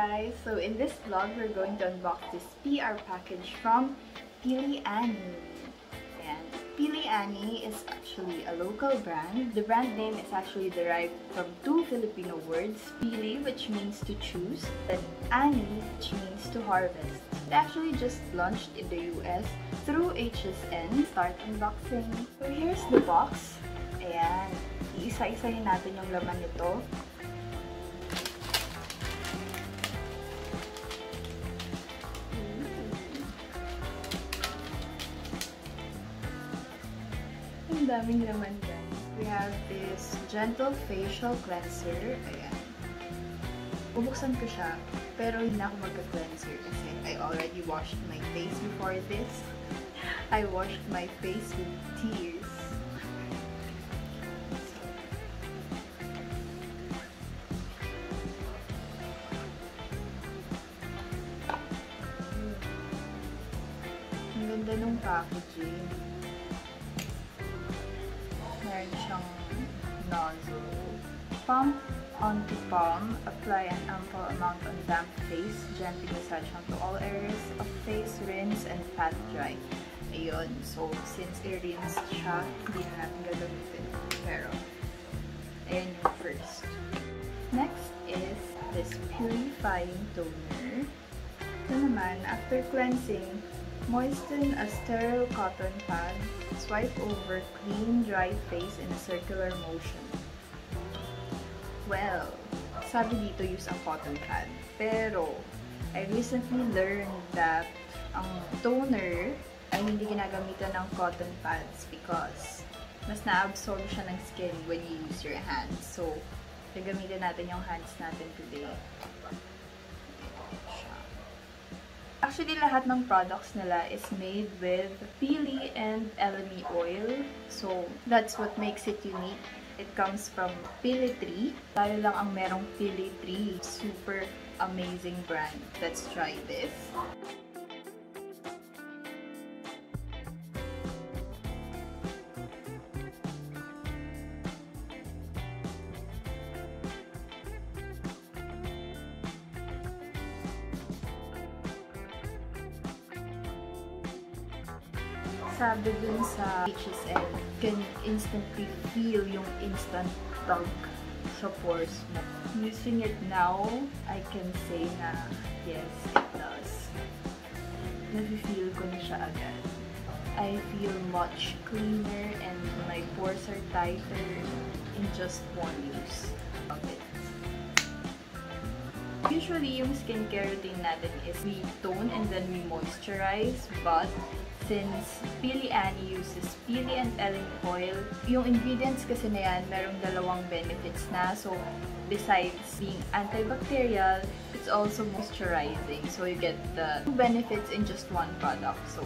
guys! So in this vlog, we're going to unbox this PR package from Pili Ani. And Pili Ani is actually a local brand. The brand name is actually derived from two Filipino words, Pili, which means to choose, and Ani, which means to harvest. It actually just launched in the US through HSN. Start unboxing. So here's the box. Ayan. Iisa-isahin natin yung laman nito. Ang daming laman guys. We have this gentle facial cleanser. Ayan. Bubuksan ko siya. Pero hindi na ako magka-cleanser kasi I already washed my face before this. I washed my face with tears. Ang ganda nung packaging. Meron siyang nozzle. Pump onto palm. Apply an ample amount on damp face. Gently massage onto all areas of face. Rinse and pat dry. Ayun. So, since i-rinse siya, hindi na natin gagamitin. Pero, ayan yung first. Next is this purifying toner. Ito naman, after cleansing, moisten a sterile cotton pad. Swipe over clean, dry face in a circular motion. Well, sabi dito use ang cotton pad. Pero, I recently learned that ang toner ay hindi ginagamitan ng cotton pads because mas na-absorb siya ng skin when you use your hands. So, gagamitin natin yung hands natin today. Actually, lahat ng products nila is made with pili and elemi oil. So, that's what makes it unique. It comes from pili tree. Tayo lang ang merong pili tree. Super amazing brand. Let's try this. Sabi dun sa HSN, can instantly feel yung instant tug sa pores mo. Using it now, I can say na yes, it does. Nafe-feel ko na siya agad. I feel much cleaner and my pores are tighter in just one use of it. Usually, yung skincare routine natin is we tone and then we moisturize, but since Pili Ani uses pili and elemi oil, yung ingredients kasi na yan, merong dalawang benefits na. So, besides being antibacterial, it's also moisturizing. So, you get the two benefits in just one product. So,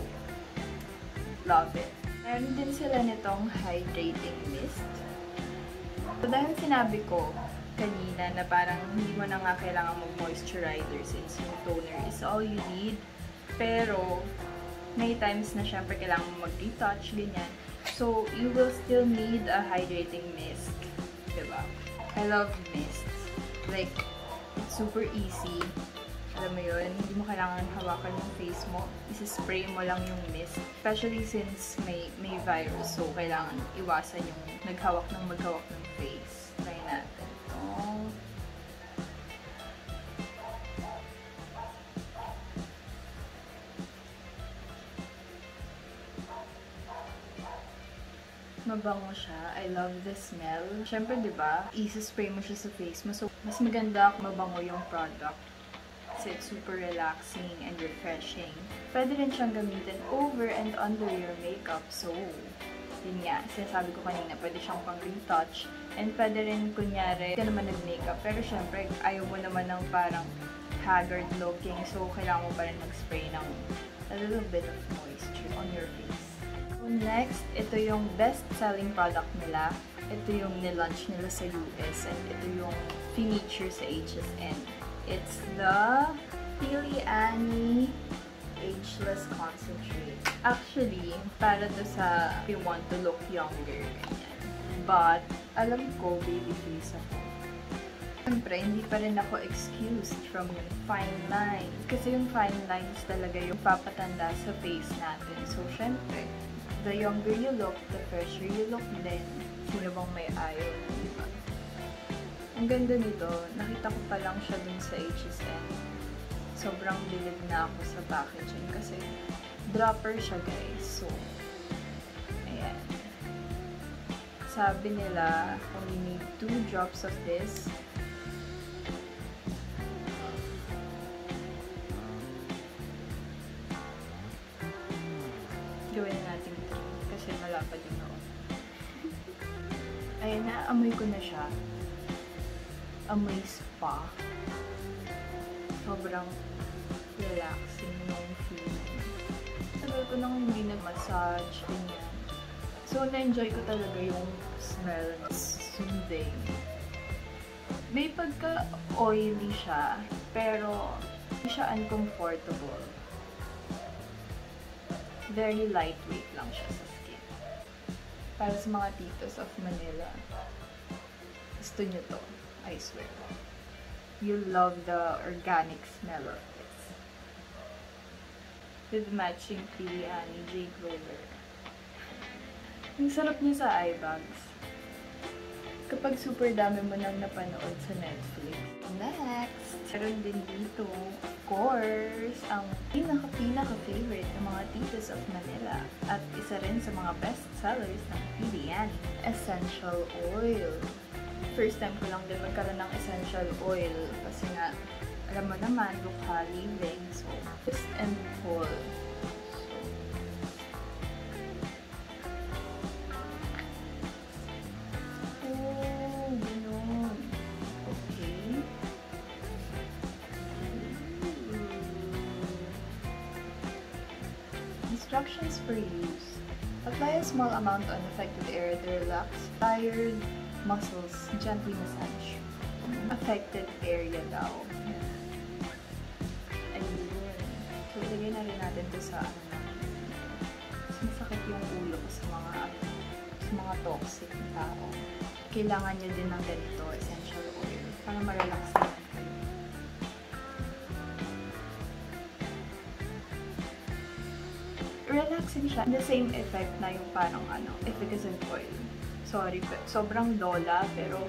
love it. Meron din sila nitong Hydrating Mist. So, dahil sinabi ko kanina na parang hindi mo na nga kailangan mag-moisturizer since yung toner is all you need. Pero, may times na syempre kailangan mo mag-retouch, ganyan. So, you will still need a hydrating mist. Diba? I love mists. Like, it's super easy. Alam mo yun, hindi mo kailangan hawakan yung face mo. Isa-spray mo lang yung mist. Especially since may virus. So, kailangan iwasan yung maghawak ng face. Try natin. Oh. Mabango siya. I love the smell. Siyempre, diba, i-spray mo siya sa face mo. So, mas maganda kung mabango yung product. Kasi it's super relaxing and refreshing. Pwede rin siyang gamitin over and under your makeup. So, yun nga. Sinasabi ko kanina, pwede siyang pang-retouch. And pwede rin, kunyari, ka naman nag-makeup. Pero syempre, ayaw mo naman ng parang haggard looking. So, kailangan mo pa rin mag-spray ng a little bit of moisture on your face. Next, ito yung best-selling product nila. Ito yung nilaunch nila sa US and ito yung feature sa HSN. It's the Pili Ani Ageless Concentrate. Actually, para to sa if you want to look younger. Ganyan. But, alam ko, baby face ako. Siyempre, hindi pa rin ako excused from yung fine lines. Kasi yung fine lines talaga yung papatanda sa face natin. So, siyempre, the younger you look, the fresher you look din. Sino bang may ayaw, diba? Ang ganda nito, nakita ko pa lang siya dun sa HSN. Sobrang bilib na ako sa packaging kasi dropper siya, guys. So, ayan. Sabi nila, only need 2 drops of this. Gawin natin 3 kasi malapad yung ako. Ayan na, amoy ko na siya. Amoy spa. Sobrang relaxing yung feeling. Tagal ko nang hindi nag-massage, ganyan. So, na-enjoy ko talaga yung smell. Soothing. May pagka-oily siya, pero hindi siya uncomfortable. Very lightweight lang siya sa skin. Para sa mga titos of Manila. Gusto nyo to, I swear. You'll love the organic smell of this. With matching Pili Ani Jade Roller. Ang sarap niya sa eye bags. Kapag super dami mo nang napanood sa Netflix. Next! Meron din dito, of course, ang pinaka-favorite ng mga titos of Manila. At isa rin sa mga best sellers ng Pili Ani, essential oil. First time ko lang din magkaroon ng essential oil kasi nga, alam mo naman, local living. So, twist and pull. Instructions for use. Apply a small amount on affected area to relax tired muscles. Gently massage. Affected area daw. Ayun. So, ilagay na rin natin ito sa ano natin. Mas masakit yung ulo ko sa mga toxic na tao. Kailangan nyo din ng ganito, essential oil, para ma-relax naman kayo. Relaxing siya. The same effect na yung parang efficacent oil. Sorry, sobrang lola, pero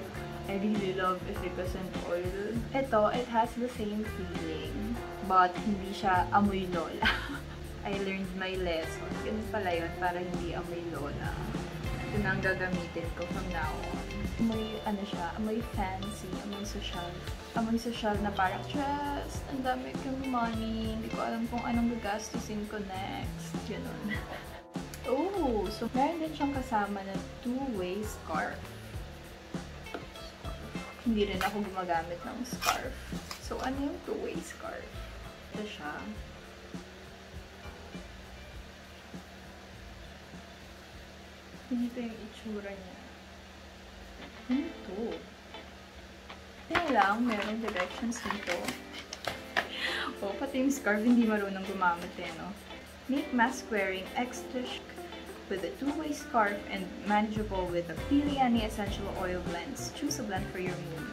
I really love efficacent oil. Ito, it has the same feeling, but hindi siya amoy lola. I learned my lesson. Ganun pala yun, para hindi amoy lola. Ito na ang gagamitin ko from now on. Amoy, amoy fancy, amoy social. Amoy social na parang, just, ang dami kong money, hindi ko alam kung anong gagastusin ko next. Ganun. Oh, so meron din siyang kasama na 2-way scarf. Hindi rin ako gumagamit ng scarf. So, ano yung 2-way scarf? Ito siya. Ganito yung itsura niya. Ano ito? Ito lang, meron directions dito. Oh, pati yung scarf hindi marunong gumamit eh, no? Make mask wearing extra chic with a 2-way scarf and manageable with the Pili Ani essential oil blends. Choose a blend for your mood.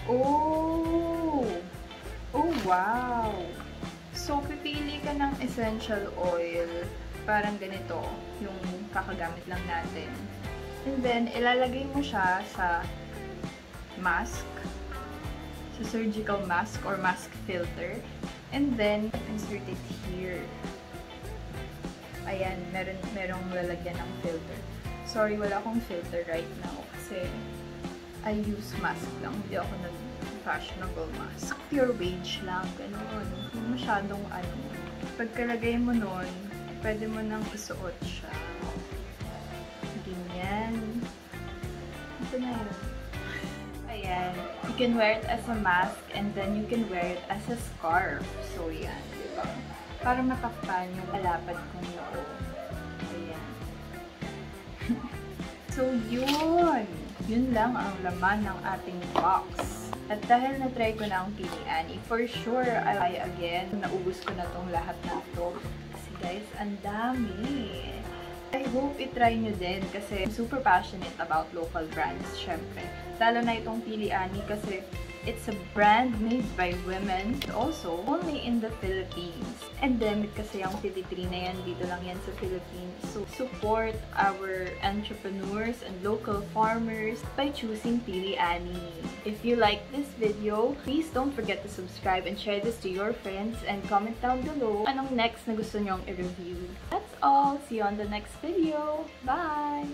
Oh! Oh, wow! So, pipili ka ng essential oil. Parang ganito, yung kakagamit lang natin. And then, ilalagay mo siya sa mask, sa surgical mask or mask filter. And then, insert it here. Ayan, merong lalagyan ng filter. Sorry, wala akong filter right now kasi I use mask lang. Hindi ako nag-fashionable mask. Pure beige lang, gano'n. Hindi masyadong Pagkalagay mo nun, pwede mo nang isuot siya. Ganyan. Ito na yun. Ayan. You can wear it as a mask and then you can wear it as a scarf. So, yan. Diba? Para matakpan yung alapad kong noo. Ayan. So, yun! Yun lang ang laman ng ating box. At dahil na-try ko na ang Pili Ani, for sure, I'll buy again. Naubos ko na tong lahat na to. Kasi guys, ang dami. I hope itry nyo din kasi I'm super passionate about local brands, syempre. Lalo na itong Pili Ani kasi it's a brand made by women, also only in the Philippines. Endemic kasi yung Pili tree na yan, dito lang yan sa Philippines. So, support our entrepreneurs and local farmers by choosing Pili Ani. If you like this video, please don't forget to subscribe and share this to your friends and comment down below anong next na gusto nyong i-review. That's all. See you on the next video. Bye!